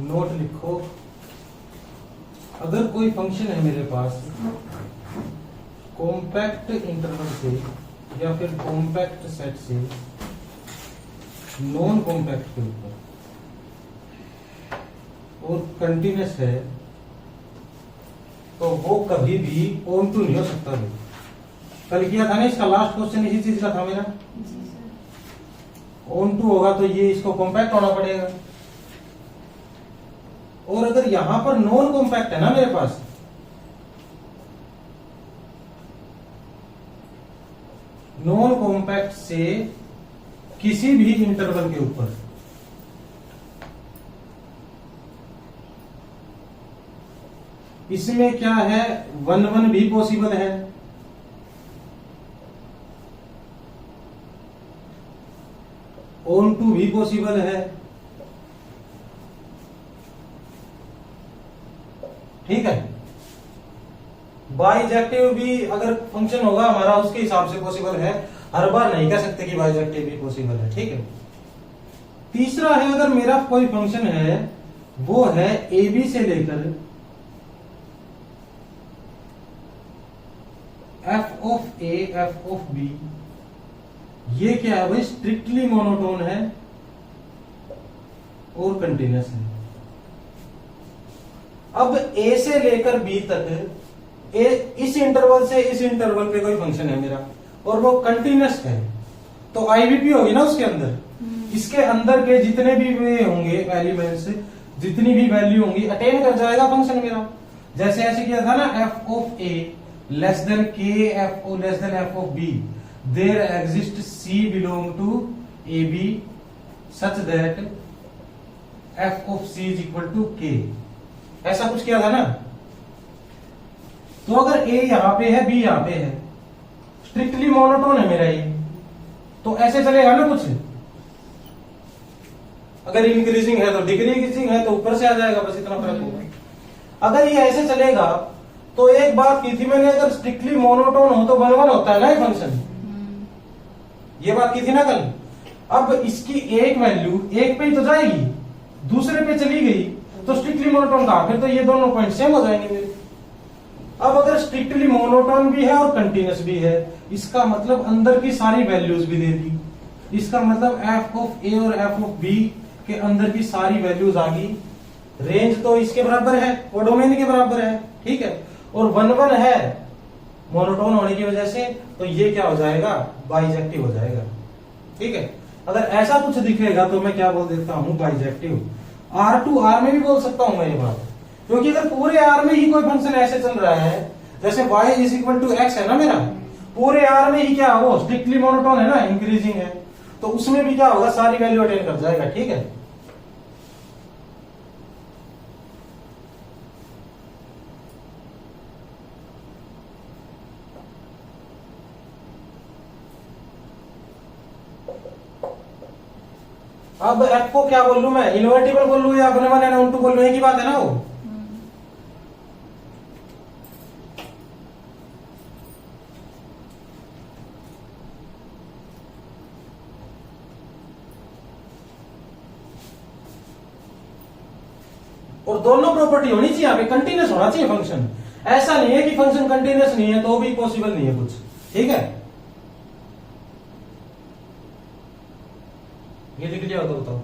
Note लिखो, अगर कोई फंक्शन है मेरे पास कॉम्पैक्ट इंटरवल से या फिर कॉम्पैक्ट सेट से नॉन कॉम्पैक्ट के ऊपर और कंटिन्यूस है, तो वो कभी भी ऑन टू नहीं हो सकता। भाई कल किया था ना, इसका लास्ट क्वेश्चन इसी चीज का था मेरा। ऑन टू होगा तो ये इसको कॉम्पैक्ट होना पड़ेगा, और अगर यहां पर नॉन कॉम्पैक्ट है ना मेरे पास, नॉन कॉम्पैक्ट से किसी भी इंटरवल के ऊपर इसमें क्या है, 1 1 भी पॉसिबल है, ऑन टू भी पॉसिबल है, ठीक है। बाइजेक्टिव भी अगर फंक्शन होगा हमारा उसके हिसाब से पॉसिबल है, हर बार नहीं कह सकते कि बाइजेक्टिव भी पॉसिबल है, ठीक है। तीसरा है, अगर मेरा कोई फंक्शन है वो है ए बी से लेकर f of a f of b, ये क्या है भाई, स्ट्रिक्टली मोनोटोन है और कंटिन्यूस है। अब ए से लेकर बी तक इस इंटरवल से इस इंटरवल पे कोई फंक्शन है मेरा और वो कंटिन्यूस है, तो आईवीपी होगी ना उसके अंदर। इसके अंदर के जितने भी वे होंगे एलिमेंट्स, जितनी भी वैल्यू होंगी अटेन कर जाएगा फंक्शन मेरा। जैसे ऐसे किया था ना, F of A less than K F of less than F of B, there exist C belong to A B such that F of C is equal to K, ऐसा कुछ किया था ना। तो अगर ए यहां पे है, बी यहां पे है, स्ट्रिक्टली मोनोटोन है मेरा ये, तो ऐसे चलेगा ना कुछ। अगर इंक्रीजिंग है तो डिक्रीजिंग है तो ऊपर से आ जाएगा, बस इतना फर्क होगा। अगर ये ऐसे चलेगा तो एक बात की थी मैंने, अगर स्ट्रिक्टली मोनोटोन हो तो 1 1 होता है ना ये फंक्शन, ये बात की थी ना कल। अब इसकी एक वैल्यू एक पे ही तो जाएगी, दूसरे पे चली गई तो स्ट्रिक्टली मोनोटोन कहा, फिर तो ये दोनों पॉइंट सेम हो जाएंगे मेरे। अब अगर स्ट्रिक्टली मोनोटोन भी है और कंटिन्यूस भी है, इसका मतलब अंदर की सारी वैल्यूज भी दे दी, इसका मतलब एफ ऑफ ए और एफ ऑफ बी के अंदर की सारी वैल्यूज आ गई। रेंज तो इसके बराबर है और डोमेन के बराबर है, ठीक है, और 1 1 है मोनोटोन होने की वजह से, तो ये क्या हो जाएगा, बाइजेक्टिव हो जाएगा, ठीक है। अगर ऐसा कुछ दिखेगा तो मैं क्या बोल देता हूं, बाइजेक्टिव। आर टू आर में भी बोल सकता हूं मैं ये बात, क्योंकि अगर पूरे आर में ही कोई फंक्शन ऐसे चल रहा है, जैसे y is equal to x है ना मेरा, पूरे आर में ही क्या वो स्ट्रिक्टली मोनोटोन है ना, इंक्रीजिंग है, तो उसमें भी क्या होगा, सारी वैल्यू अटेन कर जाएगा, ठीक है। अब एफ को क्या बोल लू मैं, इनवर्टिबल बोल लू या 1 1 एंड ऑन टू बोल लू, एक ही बात है ना वो। और दोनों प्रॉपर्टी होनी चाहिए, यहाँ पे कंटिन्यूस होना चाहिए फंक्शन। ऐसा नहीं है कि फंक्शन कंटिन्यूस नहीं है तो भी पॉसिबल नहीं है कुछ, ठीक है। ये दिख लिया होगा, बताओ।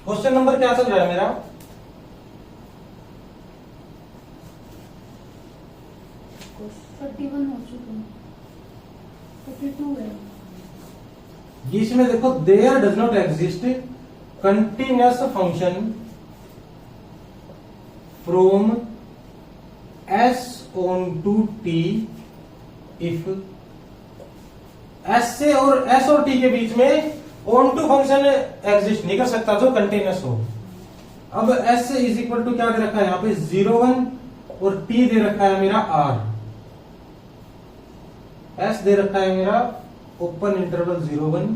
क्वेश्चन नंबर क्या चल रहा है मेरा, 31 हो चुका है, 32 है। इसमें देखो, there does not exist continuous function from S on to T if S से और एस और टी के बीच में ऑन टू फंक्शन एग्जिस्ट नहीं कर सकता जो कंटिन्यूअस हो। अब एस से इज इक्वल टू क्या दे रखा है यहाँ पे, 0 1 और टी दे रखा है मेरा आर, एस दे रखा है मेरा ओपन इंटरवल 0 1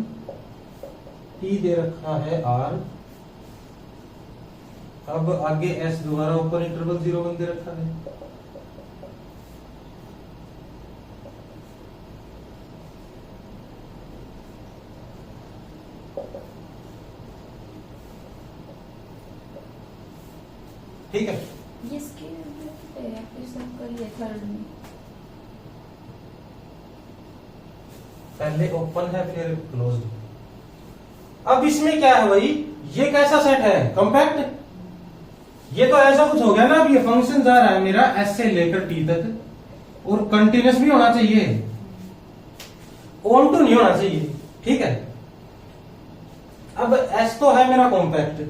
टी दे रखा है आर, अब आगे एस दोबारा ऊपर इंटरवल 0 1 दे रखा है। ठीक है, ये इसके करिए थर्ड में पहले ओपन है फिर क्लोज्ड। अब इसमें क्या है भाई, ये कैसा सेट है, कॉम्पैक्ट। ये तो ऐसा कुछ हो गया ना, अब ये फंक्शन जा रहा है मेरा एस से लेकर टी तक और कंटिन्यूस भी होना चाहिए, ऑन टू नहीं होना चाहिए। ठीक है, अब एस तो है मेरा कॉम्पैक्ट,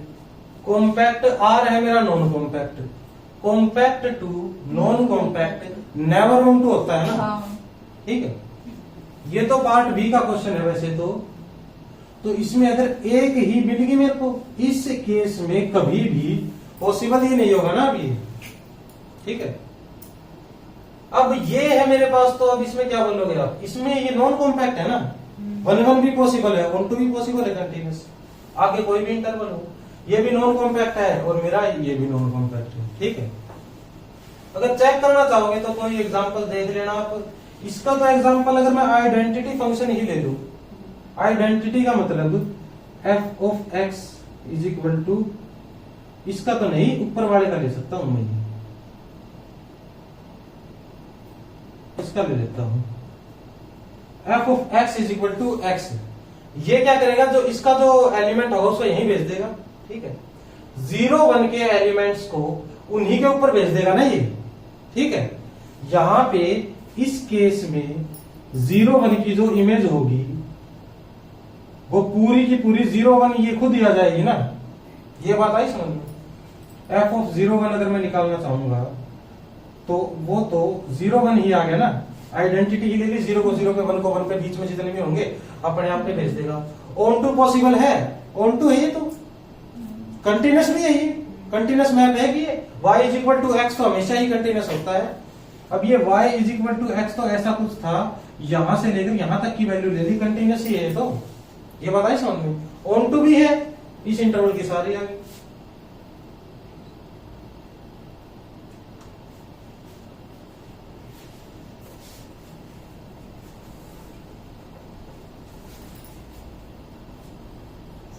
कॉम्पैक्ट आर है मेरा non compact, compact to non compact never on to होता है ना। हाँ। ठीक है, ये तो पार्ट बी का क्वेश्चन है वैसे तो इसमें अगर एक ही मिल गई मेरे को, इस केस में कभी भी पॉसिबल ही नहीं होगा ना अभी। ठीक है, अब ये है मेरे पास, तो अब इसमें क्या बोलोगे आप, इसमें ये नॉन कॉम्पैक्ट है ना, 1 1 भी पॉसिबल है, 1 2 भी पॉसिबल है कंटिन्यूस, आगे कोई भी इंटरवल हो, ये भी नॉन कॉम्पैक्ट है और मेरा ये भी नॉन कॉम्पैक्ट है। ठीक है, अगर चेक करना चाहोगे तो कोई एग्जांपल देख लेना आप। इसका तो एग्जांपल अगर मैं आइडेंटिटी फंक्शन ही ले लूं, आइडेंटिटी का मतलब f of x is equal to, इसका तो नहीं, ऊपर वाले का ले सकता हूं मैं, इसका ले लेता हूं, f of x is equal to x. ये क्या करेगा, जो इसका जो एलिमेंट होगा उसको यहीं भेज देगा। ठीक है, 0 1 के एलिमेंट्स को उन्हीं के ऊपर भेज देगा ना ये। ठीक है, यहां पे इस केस में 0 1 की जो इमेज होगी वो पूरी की पूरी 0 1 ये खुद ही आ जाएगी ना, ये बात आई समझ में। एफ ऑफ 0 1 अगर मैं निकालना चाहूंगा तो वो तो 0 1 ही आ गया ना, आइडेंटिटी ही ले ली, 0 को 0 पे 1 को 1 पे, बीच में जितने भी होंगे अपने आप पे भेज देगा। ऑन टू पॉसिबल है, ऑन टू है ये, तो कंटिन्यूस भी है ये, कंटिन्यूस मैप है कि ये y is equal to x तो हमेशा ही कंटिन्यूस होता है। अब ये y is equal to x तो ऐसा कुछ था, यहां से लेकर यहां तक की वैल्यू ले ली, कंटिन्यूस ही है तो, ये बात आई समझ में। ऑन टू भी है, इस इंटरवल की सारी आ गई।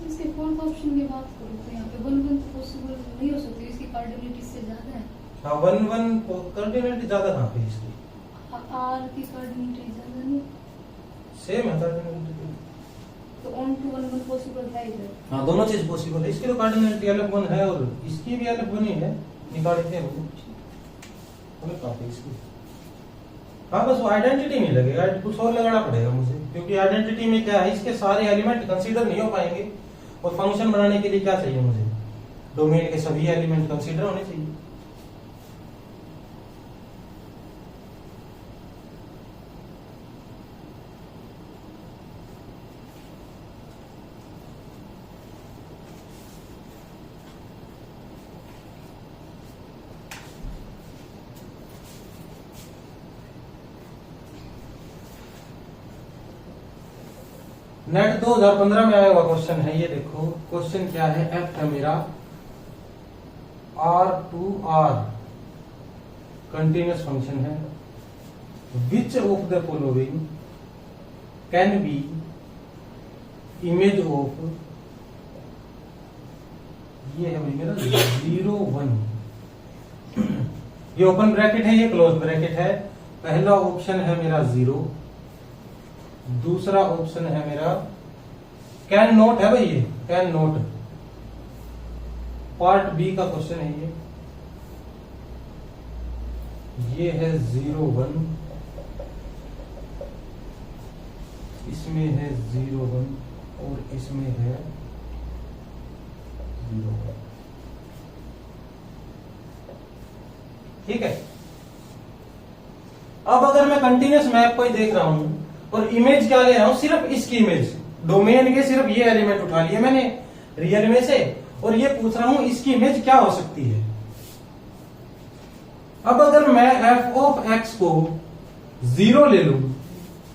इसके फोर्थ ऑप्शन की बात करो तो यहाँ पे 1 1 तो पॉसिबल नहीं हो सकती, इसकी कार्डिनलिटी से ज्यादा है। हाँ, 1 1 कंटिन्यूटी ज्यादा कहां पे इसकी, आर की कार्डिनलिटी ज्यादा नहीं, सेम है कंटिन्यूटी। तो ऑन टू 1 1 पॉसिबल है इधर। हाँ, दोनों चीज पॉसिबल है, इसकी तो कार्डिनलिटी अलग 1 है और इसकी भी अलग 1 ही है, निकालते हैं हमें काफी इसकी। हाँ, बस वो आइडेंटिटी नहीं लगेगा, कुछ और लगाना पड़ेगा मुझे, क्योंकि आइडेंटिटी में क्या है, इसके सारे एलिमेंट कंसीडर नहीं हो पाएंगे, और फंक्शन बनाने के लिए क्या चाहिए मुझे, डोमेन के सभी एलिमेंट कंसीडर होने चाहिए। नेट 2015 में आया हुआ क्वेश्चन है ये, देखो क्वेश्चन क्या है, एफ है मेरा R to R continuous function है, which of the following can be image of, ये है भाई मेरा 0 1, ये ओपन ब्रैकेट है, ये क्लोज ब्रैकेट है। पहला ऑप्शन है मेरा 0, दूसरा ऑप्शन है मेरा कैन नोट है भाई, ये कैन नोट, पार्ट बी का क्वेश्चन है ये है 0 1, इसमें है 0 1 और इसमें है 0 1। ठीक है, अब अगर मैं कंटिन्यूस मैप को ही देख रहा हूं और इमेज क्या ले रहा हूं, सिर्फ इसकी इमेज, डोमेन के सिर्फ ये एलिमेंट उठा लिए मैंने रियल में से, और ये पूछ रहा हूं इसकी इमेज क्या हो सकती है। अब अगर मैं एफ ऑफ एक्स को 0 ले लूं,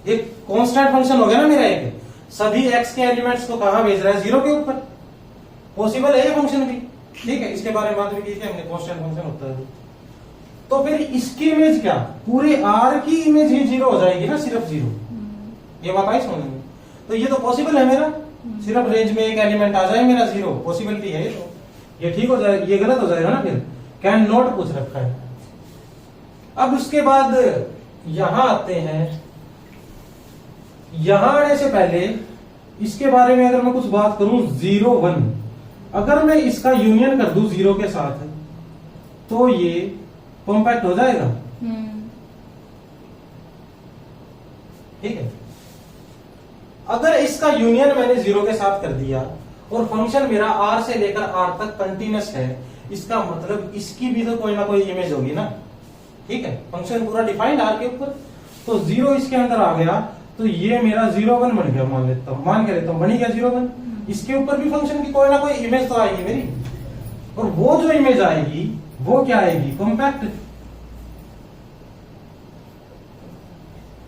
एक कांस्टेंट फंक्शन हो गया ना मेरा, एक सभी एक्स के एलिमेंट्स को कहां भेज रहा है, जीरो के ऊपर। पॉसिबल है ये फंक्शन भी, ठीक है, इसके बारे में बात भी की थी हमने, कांस्टेंट फंक्शन होता है। तो फिर इसकी इमेज क्या, पूरे आर की इमेज ही जीरो हो जाएगी ना, सिर्फ जीरो। ये बात आई समझ में? तो ये तो पॉसिबल है मेरा, सिर्फ रेंज में एक एलिमेंट आ जाए मेरा जीरो, पॉसिबिलिटी है ये। तो ये ठीक हो जाएगा, ये गलत हो जाएगा ना फिर, कैन नॉट पूछ रखा है। अब उसके बाद यहां आते हैं, यहां आने से पहले इसके बारे में अगर मैं कुछ बात करूं, 0 1, अगर मैं इसका यूनियन कर दूं जीरो के साथ तो ये कॉम्पैक्ट हो जाएगा, ठीक है। अगर इसका यूनियन मैंने जीरो के साथ कर दिया और फंक्शन मेरा आर से लेकर आर तक कंटिन्यूस है, इसका मतलब इसकी भी तो कोई ना कोई इमेज होगी ना, ठीक है। फंक्शन पूरा डिफाइंड आर के ऊपर, तो जीरो इसके अंदर आ गया, तो ये मेरा 0 1 बन गया, मान लेता हूं, मान के लेता हूं, बनी गया 0 1। इसके ऊपर भी फंक्शन की कोई ना कोई इमेज तो आएगी मेरी, और वो जो इमेज आएगी वो क्या आएगी, कॉम्पैक्ट।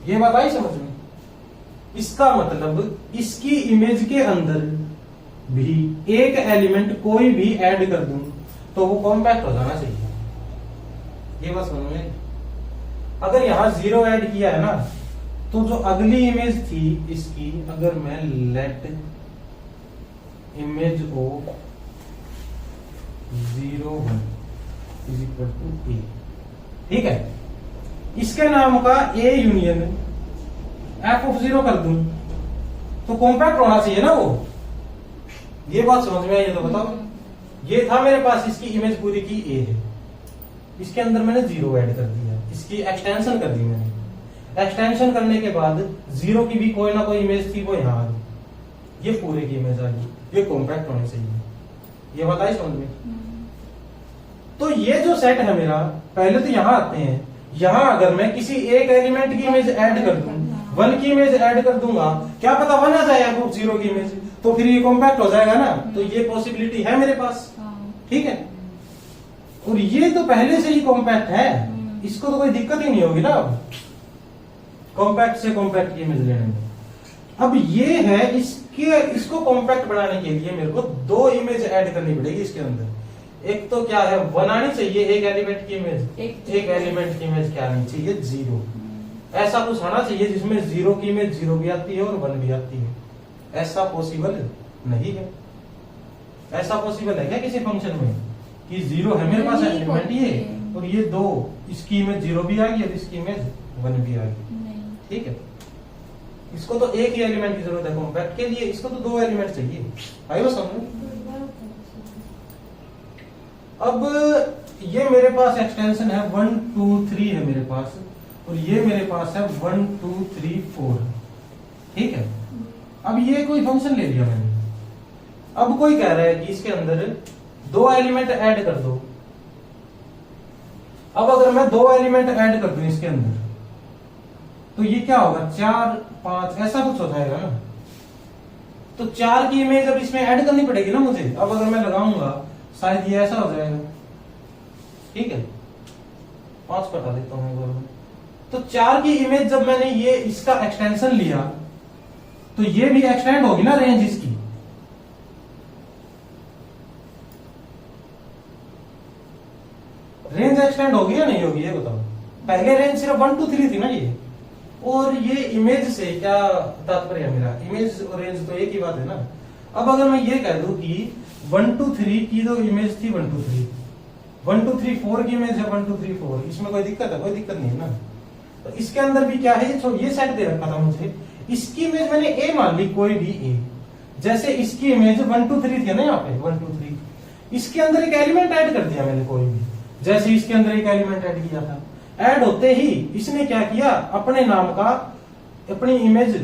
ये बात आई समझ में? इसका मतलब इसकी इमेज के अंदर भी एक एलिमेंट कोई भी ऐड कर दूं तो वो कॉम्पैक्ट हो जाना चाहिए। ये बात समझ में? अगर यहां 0 ऐड किया है ना, तो जो अगली इमेज थी इसकी, अगर मैं let image of 0 1 is equal to A, ठीक है, इसके नाम का ए यूनियन एफ ऑफ 0 कर दूं तो कॉम्पैक्ट होना चाहिए ना वो। ये बात समझ में आई है तो बताओ। ये था मेरे पास, इसकी इमेज पूरी की ए है, इसके अंदर मैंने 0 ऐड कर दिया, इसकी एक्सटेंशन कर दी मैंने। एक्सटेंशन करने के बाद 0 की भी कोई ना कोई इमेज थी, वो यहां आ गई, ये पूरे की इमेज आ गई, ये कॉम्पैक्ट होनी चाहिए। ये बताइए समझ में? तो ये जो सेट है मेरा, पहले तो यहां आते हैं, यहां अगर मैं किसी एक एलिमेंट की इमेज ऐड कर दूं, 1 की इमेज ऐड कर दूंगा, क्या पता 1 आ जाए या 0 की इमेज, तो फिर ये कॉम्पैक्ट हो जाएगा ना। तो ये पॉसिबिलिटी है मेरे पास, ठीक है। और ये तो पहले से ही कॉम्पैक्ट है, इसको तो कोई दिक्कत ही नहीं होगी ना अब कॉम्पैक्ट से कॉम्पैक्ट की इमेज लेने में। अब ये है, इसको कॉम्पैक्ट बनाने के लिए मेरे को 2 इमेज ऐड करनी पड़ेगी इसके अंदर। एक तो क्या है, 1 आनी चाहिए एक एलिमेंट की इमेज, एक एलिमेंट की इमेज क्या आनी चाहिए, 0। ऐसा कुछ आना चाहिए जिसमें 0 की इमेज 0 भी आती है और 1 भी आती है। ऐसा पॉसिबल नहीं है। ऐसा पॉसिबल है क्या किसी फंक्शन में कि 0 है मेरे पास एलिमेंट ये, और ये 2, इसकी इमेज 0 भी आ गई और इसकी इमेज 1 भी आ गई, ठीक है। इसको तो एक ही एलिमेंट की जरूरत है कॉम्पैक्ट के लिए, इसको तो 2 एलिमेंट चाहिए। आई वो समझ? अब ये मेरे पास एक्सटेंशन है 1 2 3 है मेरे पास, और ये मेरे पास है 1 2 3 4, ठीक है। अब ये कोई फंक्शन ले लिया मैंने, अब कोई कह रहा है कि इसके अंदर 2 एलिमेंट ऐड कर दो। अब अगर मैं 2 एलिमेंट ऐड कर दूं इसके अंदर, तो ये क्या होगा, 4 5 ऐसा कुछ हो जाएगा ना। तो 4 की इमेज अब इसमें ऐड करनी पड़ेगी ना मुझे। अब अगर मैं लगाऊंगा शायद ये ऐसा हो जाएगा, ठीक है, 5 कटा देता हूं एक बार में। तो 4 की इमेज जब मैंने ये इसका एक्सटेंशन लिया, तो ये भी एक्सटेंड होगी ना रेंज इसकी। रेंज एक्सटेंड होगी या नहीं होगी ये बताओ। पहले रेंज सिर्फ 1 2 3 थी ना ये, और ये इमेज से क्या तात्पर्य है मेरा, इमेज और रेंज तो एक ही बात है ना। अब अगर मैं ये कह दूं कि 1 2 3 की जो इमेज थी 1 2 3, 1 2 3 4 की इमेज है 1 2 3 4, इसमें कोई दिक्कत है? कोई दिक्कत नहीं है ना। तो इसके अंदर भी क्या है, ये सेट दे रखा था मुझे, इसकी इमेज मैंने ए मान ली, कोई भी ए। जैसे इसकी इमेज 1 2 3 थी ना यहाँ पे 1 2 3, इसके अंदर एक एलिमेंट ऐड कर दिया मैंने कोई भी, जैसे इसके अंदर एक एलिमेंट ऐड किया था। ऐड होते ही इसने क्या किया, अपने नाम का अपनी इमेज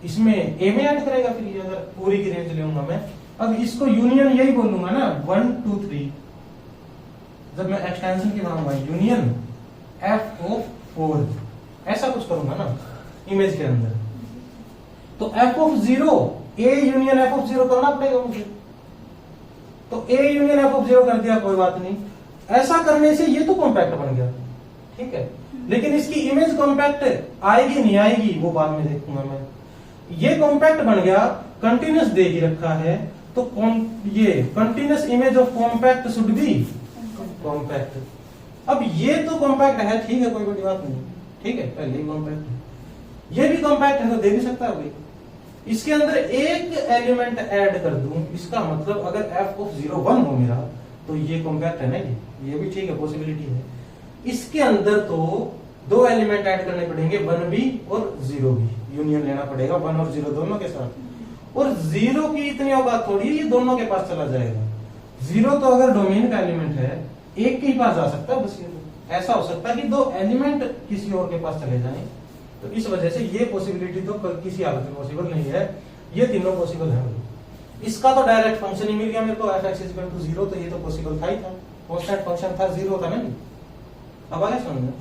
इसमें ए में ऐड करेगा। फिर ये अगर पूरी की रेंज लूंगा मैं, अब इसको यूनियन यही बोलूंगा ना 1 2 3, जब मैं एक्सटेंशन की बनाऊंगा यूनियन एफ ऑफ 4, ऐसा कुछ करूंगा ना इमेज के अंदर। तो F of 0, A union F of 0 करना पड़ेगा मुझे। तो ए यूनियन एफ ऑफ 0 कर दिया, कोई बात नहीं। ऐसा करने से ये तो कॉम्पैक्ट बन गया, ठीक है। लेकिन इसकी इमेज कॉम्पैक्ट आएगी नहीं आएगी वो बाद में देखूंगा मैं। ये कॉम्पैक्ट बन गया, कंटिन्यूस दे ही रखा है, तो ये continuous image of compact should be compact. अब ये तो कॉम्पैक्ट है, ठीक है, कोई बड़ी बात नहीं, ठीक है, पहले ही कॉम्पैक्ट है, ये भी कॉम्पैक्ट है तो दे भी सकता है भाई। इसके अंदर एक एलिमेंट ऐड कर दूं, इसका मतलब अगर f ऑफ 0 1 हो मेरा, तो ये कॉम्पैक्ट है ना, ये भी ठीक है, पॉसिबिलिटी है। इसके अंदर तो दो एलिमेंट ऐड करने पड़ेंगे, 1 भी और 0 भी, यूनियन लेना पड़ेगा 1 और 0 दोनों के साथ। और 0 की इतनी औकात थोड़ी है, ये दोनों के पास चला जाएगा। 0 तो अगर डोमेन का एलिमेंट है, एक के ही पास जा सकता है बस। ये तो ऐसा हो सकता है कि दो एलिमेंट किसी और के पास चले जाएं, तो इस वजह से ये पॉसिबिलिटी तो किसी हालत में पॉसिबल नहीं है, ये तीनों पॉसिबल है। इसका तो डायरेक्ट फंक्शन ही मिल गया मेरे को, f(x = 0), तो ये तो पॉसिबल था ही था, कांस्टेंट फंक्शन था, 0 था ना। अब आगे समझ में,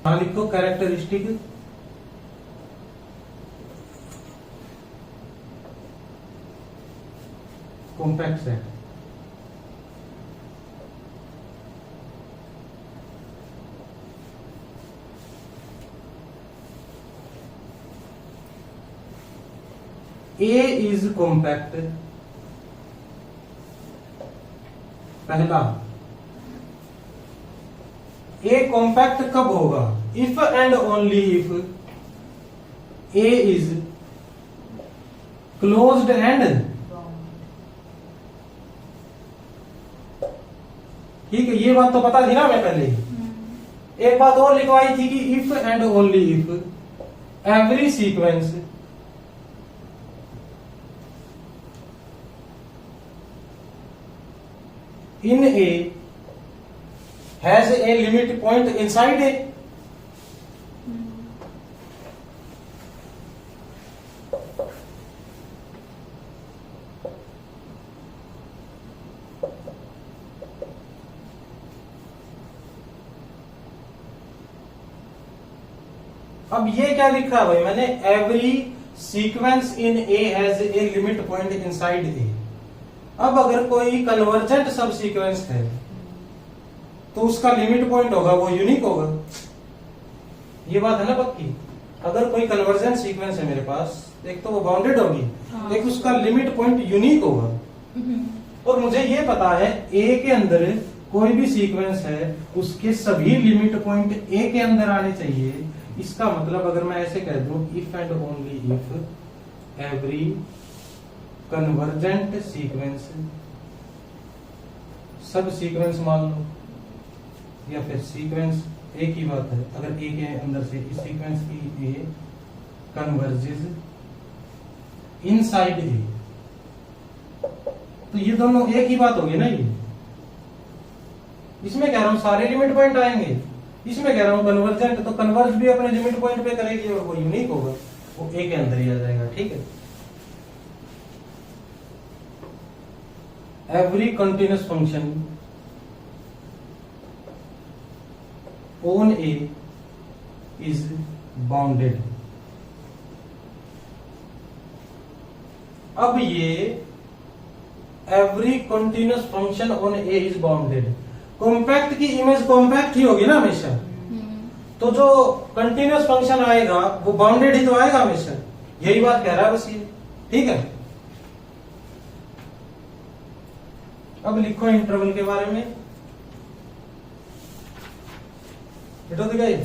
हाँ लिखो characteristic compact set. A is compact, पहला A compact कब होगा? If and only if A is closed and, ठीक है, ये बात तो पता थी ना मैं पहले। एक बात और लिखवाई थी कि if and only if every sequence in A has a limit point inside A। अब ये क्या लिखा है भाई मैंने, every sequence in A has a limit point inside a. अब अगर कोई कन्वर्जेंट सब सीक्वेंस है तो उसका लिमिट पॉइंट होगा वो यूनिक होगा, ये बात है ना पक्की। अगर कोई कन्वर्जेंट सीक्वेंस है मेरे पास, एक तो वो बाउंडेड होगी, एक उसका लिमिट पॉइंट यूनिक होगा। और मुझे ये पता है ए के अंदर कोई भी सीक्वेंस है उसके सभी लिमिट पॉइंट ए के अंदर आने चाहिए। इसका मतलब अगर मैं ऐसे कह दूं, if and only if every convergent sequence, सब सीक्वेंस मान लो, या फिर सीक्वेंस एक ही बात है, अगर ए के अंदर से इस सीक्वेंस की ए कन्वर्जेस इनसाइड ए, तो ये दोनों एक ही बात होगी ना। ये इसमें कह रहा हूं सारे लिमिट पॉइंट आएंगे, इसमें कह रहा हूं कन्वर्जेंट, तो कन्वर्ज भी अपने लिमिट पॉइंट पे करेगी और वो यूनिक होगा, वो ए के अंदर ही आ जाएगा, ठीक है। Every continuous function on A is bounded. अब ये every continuous function on A is bounded, compact की इमेज कॉम्पैक्ट ही होगी ना हमेशा, तो जो कंटिन्यूअस फंक्शन आएगा वो बाउंडेड ही तो आएगा हमेशा, यही बात कह रहा है बस ये, ठीक है। अब लिखो इंटरवल के बारे में, बेटो दिखाई,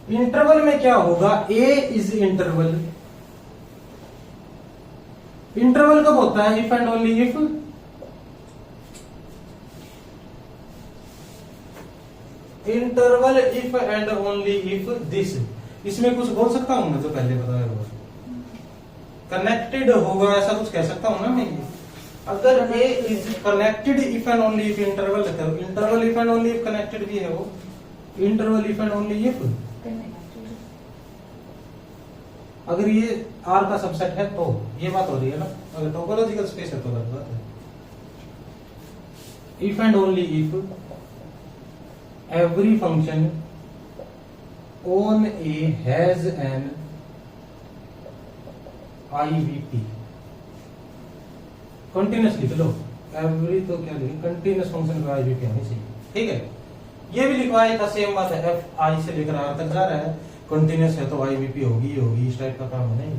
इंटरवल में क्या होगा, ए इज इंटरवल। इंटरवल कब होता है, if and only if interval if and only if this. इसमें कुछ बोल सकता हूं मैं, तो पहले बताया हुआ कनेक्टेड होगा, ऐसा कुछ कह सकता हूं ना मैं। अगर A is connected if and only if interval है, तो interval if and only if connected भी है वो, interval if and only if. अगर ये R का सबसेट है तो ये बात हो रही है ना, अगर टोपोलॉजिकल स्पेस है तो अलग बात है। If and only if every function on A has an IVP, continuous लिख लो, एवरी तो क्या लिखे, कंटिन्यूस फंक्शन का IVP होनी चाहिए, ठीक है। ये भी लिखवाया था, सेम बात है, F I से लेकर R तक जा रहा है, कंटिन्यूस है तो IVP होगी होगी, इस टाइप का काम है। नहीं,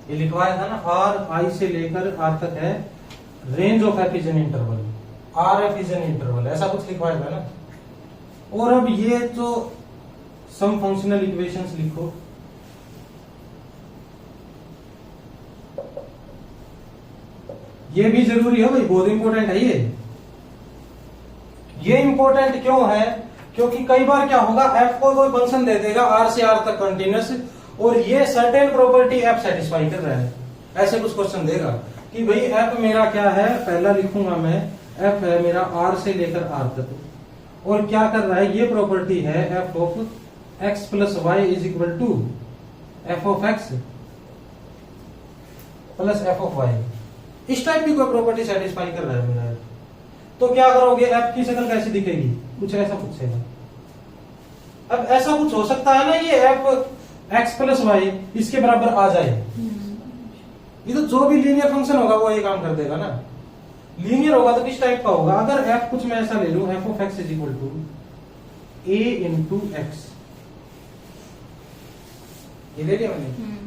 ये लिखवाया था ना, R I से लेकर R तक है, range of F is an interval, RF is an interval, ऐसा कुछ लिखवाया था ना। और अब ये तो सम फंक्शनल इक्वेशंस लिखो, ये भी जरूरी है भाई, बहुत इंपॉर्टेंट है ये इंपॉर्टेंट क्यों है, क्योंकि कई बार क्या होगा, f को कोई फंक्शन दे देगा R से R तक कंटिन्यूस, और ये सर्टेन प्रॉपर्टी f सेटिस्फाई कर रहा है, ऐसे कुछ क्वेश्चन देगा कि भाई f मेरा क्या है, पहला लिखूंगा मैं, f है मेरा R से लेकर R तक, और क्या कर रहा है, ये प्रॉपर्टी है f of x plus y is equal to f of x plus f of y, इस टाइप की कोई प्रॉपर्टी सेटिस्फाई कर रहा है मेरा, तो क्या करोगे, f की शक्ल कैसी दिखेगी, कुछ ऐसा पूछेगा। अब ऐसा कुछ हो सकता है ना, ये f x प्लस वाई इसके बराबर आ जाए, ये तो जो भी लीनियर फंक्शन होगा वो ये काम कर देगा ना। लीनियर होगा तो किस टाइप का होगा, अगर f कुछ मैं ऐसा ले लूं, f of x is equal to a into x, ये ले लिया मैंने।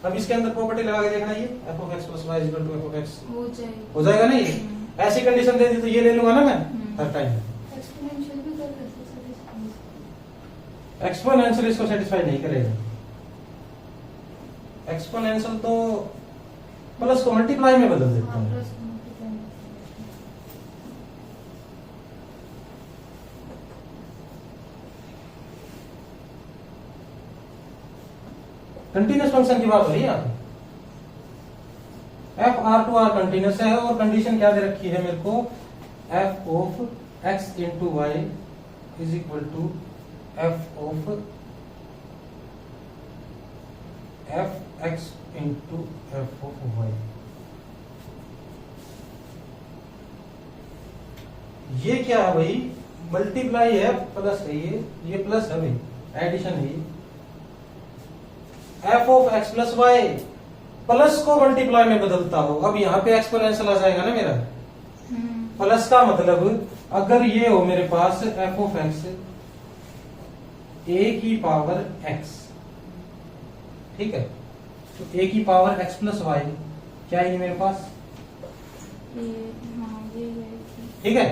अब इसके अंदर प्रॉपर्टी लगा के देखना, ये f of x plus y is equal to f of x हो जाएगा ना, ये ऐसी कंडीशन दे दी तो ये ले लूंगा ना मैं हर टाइम। एक्सपोनेंशियल भी कर सकते हैं, एक्सपोनेंशियल इसको सेटिस्फाई नहीं करेगा, एक्सपोनेंशियल तो प्लस को मल्टीप्लाई में बदल देता है। कंटिन्यूस फंक्शन की बात हो रही है यहाँ पे, f R to R continuous है, और कंडीशन क्या दे रखी है मेरे को, f of x into y is equal to f of f x into f of y। ये क्या है भाई, मल्टीप्लाई है, प्लस है, ये प्लस है भाई, एडिशन है, f of x plus y plus को मल्टीप्लाई में बदलता हो। अब यहाँ पे एक्सपोनेंशियल आ जाएगा ना मेरा, प्लस का मतलब अगर ये हो मेरे पास f ऑफ x a की पावर x, ठीक है, तो a की पावर x प्लस वाई क्या है मेरे पास, ठीक है,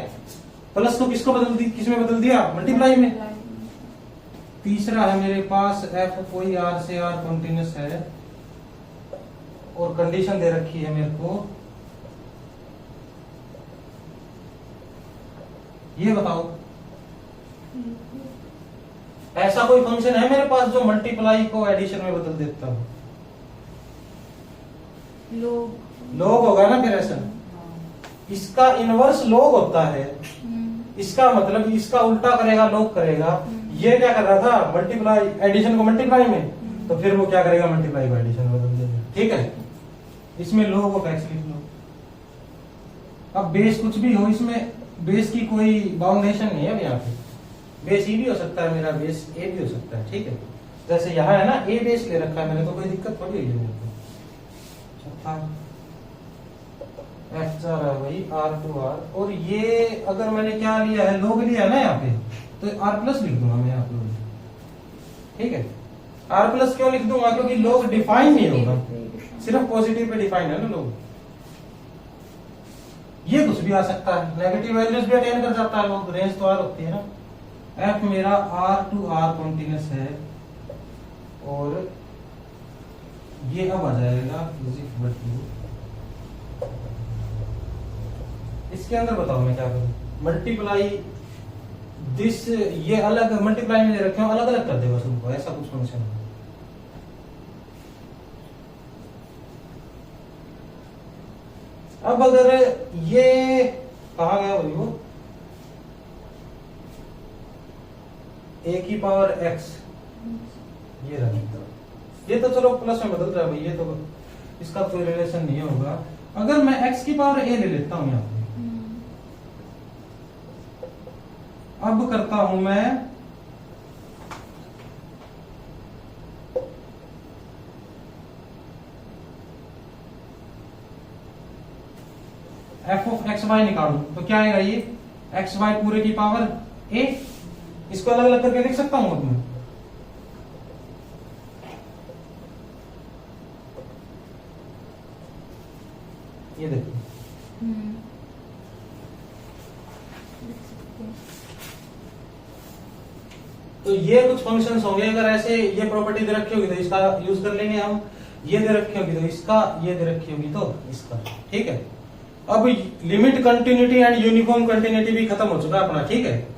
प्लस को किसको बदल दी, किस में बदल दिया, मल्टीप्लाई में। तीसरा है मेरे पास f कोई R से R कंटिन्यूस है, और कंडीशन दे रखी है मेरे को, ये बताओ ऐसा कोई फंक्शन है मेरे पास जो मल्टीप्लाई को एडिशन में बदल देता हो, लोग होगा ना फिर ऐसा, इसका इनवर्स लोग होता है, इसका मतलब इसका उल्टा करेगा, लोग करेगा। ये क्या कर रहा था, मल्टीप्लाई एडिशन को मल्टीप्लाई में, तो फिर वो क्या करेगा, मल्टीप्लाई को एडिशन में बदल देगा, ठीक है। इसमें लोग ऑफ एक्स लिख लो। अब बेस कुछ भी हो, इसमें बेस की कोई बाउंडेशन नहीं है, अब यहाँ पे बेस ई भी हो सकता है मेरा, बेस ए भी हो सकता है, ठीक है। जैसे यहाँ है ना, ए बेस ले रखा है मैंने, तो कोई दिक्कत थोड़ी है मेरे को। चौथा एफ जा रहा है भाई आर टू आर, और ये अगर मैंने क्या लिया है, लोग लिया है ना यहाँ पे, तो आर प्लस लिख दूंगा मैं यहाँ पे, ठीक है। आर प्लस क्यों लिख दूंगा, क्योंकि लोग डिफाइन नहीं होगा, सिर्फ पॉजिटिव पे डिफाइन है ना लोग। ये कुछ भी आ सकता है, नेगेटिव वैल्यूज भी अटेन कर जाता है लोग, रेंज तो आर होती है ना। एफ मेरा आर टू आर कॉन्टिन्यूस है, और ये अब आ जाएगा इसके अंदर बताओ मैं क्या करूं, मल्टीप्लाई दिस, ये अलग मल्टीप्लाई में दे रखे हो, अलग अलग कर देगा तुमको, ऐसा कुछ फंक्शन है। अब अगर ये कहा गया भाई वो a की पावर x ये रहा मित्रों, ये तो चलो प्लस में बदल रहा है भाई, ये तो इसका कोई रिलेशन नहीं होगा। अगर मैं x की पावर a ले लेता हूं यहाँ पे, अब करता हूं मैं f ऑफ एक्स वाई निकालूं तो क्या आएगा, ये एक्स वाई पूरे की पावर a, इसको अलग अलग करके लिख सकता हूं अब मैं, ये देखिए तो ये कुछ फंक्शंस होंगे, अगर ऐसे ये प्रॉपर्टी दे रखी होगी तो इसका यूज कर लेंगे हम, ये दे रखी होगी तो इसका, ये दे रखी होगी तो इसका, ठीक है। अब limit continuity and uniform continuity भी खत्म हो चुका है अपना, ठीक है।